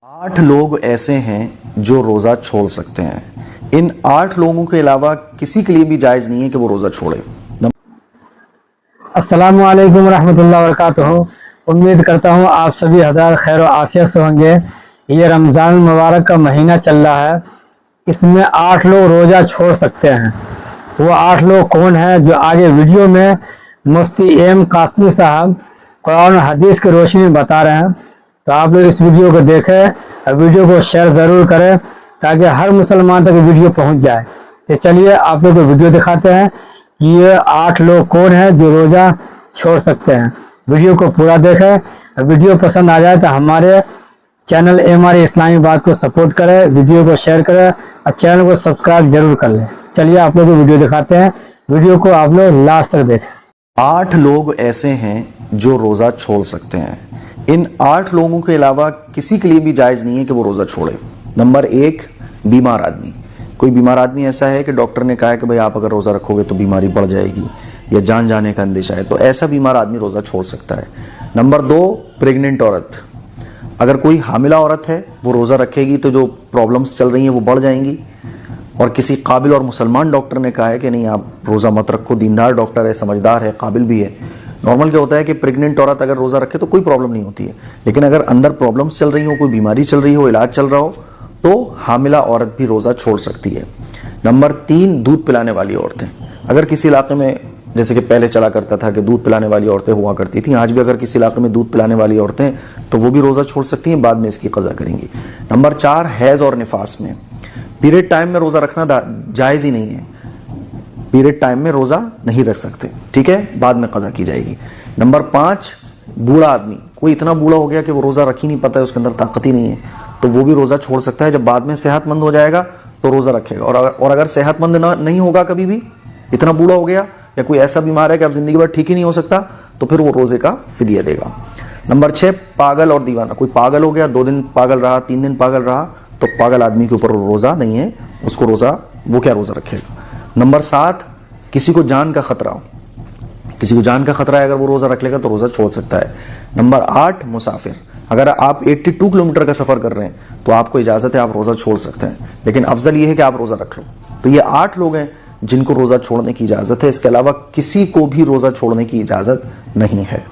8 लोग ऐसे हैं जो रोज़ा छोड़ सकते हैं। इन 8 लोगों के अलावा किसी के लिए भी जायज़ नहीं है कि वो रोज़ा छोड़े। अस्सलामु अलैकुम रहमतुल्लाहि व बरकातुहू। उम्मीद करता हूँ आप सभी हज़ार खैर और आफियत से होंगे। ये रमज़ान मुबारक का महीना चल रहा है, इसमें 8 लोग रोज़ा छोड़ सकते हैं। वो 8 लोग कौन हैं जो आगे वीडियो में मुफ्ती एम कासमी साहब कुरान और हदीस की रोशनी में बता रहे हैं। तो आप लोग इस वीडियो को देखें और वीडियो को शेयर ज़रूर करें ताकि हर मुसलमान तक वीडियो पहुंच जाए। तो चलिए आप लोग को वीडियो दिखाते हैं कि ये 8 लोग कौन हैं जो रोज़ा छोड़ सकते हैं। वीडियो को पूरा देखें और वीडियो पसंद आ जाए तो हमारे चैनल MRA इस्लामी बात को सपोर्ट करें, वीडियो को शेयर करें और चैनल को सब्सक्राइब जरूर कर लें। चलिए आप लोग को वीडियो दिखाते हैं, वीडियो को आप लोग लास्ट तक देखें। 8 लोग ऐसे हैं जो रोज़ा छोड़ सकते हैं। इन 8 लोगों के अलावा किसी के लिए भी जायज़ नहीं है कि वो रोज़ा छोड़े। नंबर 1, बीमार आदमी। कोई बीमार आदमी ऐसा है कि डॉक्टर ने कहा है कि भाई आप अगर रोज़ा रखोगे तो बीमारी बढ़ जाएगी या जान जाने का अंदेशा है, तो ऐसा बीमार आदमी रोज़ा छोड़ सकता है। नंबर 2, प्रेग्नेंट औरत। अगर कोई हामिला औरत है वो रोज़ा रखेगी तो जो प्रॉब्लम्स चल रही हैं वो बढ़ जाएंगी, और किसी काबिल और मुसलमान डॉक्टर ने कहा है कि नहीं आप रोज़ा मत रखो, दीनदार डॉक्टर है, समझदार है, काबिल भी है। नॉर्मल क्या होता है कि प्रेग्नेंट औरत अगर रोज़ा रखे तो कोई प्रॉब्लम नहीं होती है, लेकिन अगर अंदर प्रॉब्लम्स चल रही हो, कोई बीमारी चल रही हो, इलाज चल रहा हो, तो हामिला औरत भी रोज़ा छोड़ सकती है। नंबर 3, दूध पिलाने वाली औरतें। अगर किसी इलाके में, जैसे कि पहले चला करता था कि दूध पिलाने वाली औरतें हुआ करती थी, आज भी अगर किसी इलाके में दूध पिलाने वाली औरतें तो वो भी रोज़ा छोड़ सकती हैं, बाद में इसकी क़ज़ा करेंगी। नंबर 4, हैज़ और निफास में। पीरियड टाइम में रोज़ा रखना जायज़ ही नहीं है। पीरियड टाइम में रोज़ा नहीं रख सकते, ठीक है, बाद में क़ज़ा की जाएगी। नंबर 5, बूढ़ा आदमी। कोई इतना बूढ़ा हो गया कि वो रोज़ा रख ही नहीं पाता है, उसके अंदर ताकत ही नहीं है, तो वो भी रोज़ा छोड़ सकता है। जब बाद में सेहतमंद हो जाएगा तो रोज़ा रखेगा। और अगर सेहतमंद नहीं होगा, कभी भी इतना बूढ़ा हो गया या कोई ऐसा बीमार है कि अब जिंदगी भर ठीक ही नहीं हो सकता, तो फिर वो रोज़े का फिदिया देगा। नंबर 6, पागल और दीवाना। कोई पागल हो गया, 2 दिन पागल रहा, 3 दिन पागल रहा, तो पागल आदमी के ऊपर रोज़ा नहीं है, उसको वो क्या रोज़ा रखेगा। नंबर 7, किसी को जान का खतरा हो। किसी को जान का खतरा है, अगर वो रोज़ा रख लेगा तो रोज़ा छोड़ सकता है। नंबर 8, मुसाफिर। अगर आप 82 किलोमीटर का सफ़र कर रहे हैं तो आपको इजाज़त है, आप रोज़ा छोड़ सकते हैं, लेकिन अफजल ये है कि आप रोज़ा रख लो। तो ये 8 लोग हैं जिनको रोज़ा छोड़ने की इजाज़त है। इसके अलावा किसी को भी रोज़ा छोड़ने की इजाज़त नहीं है।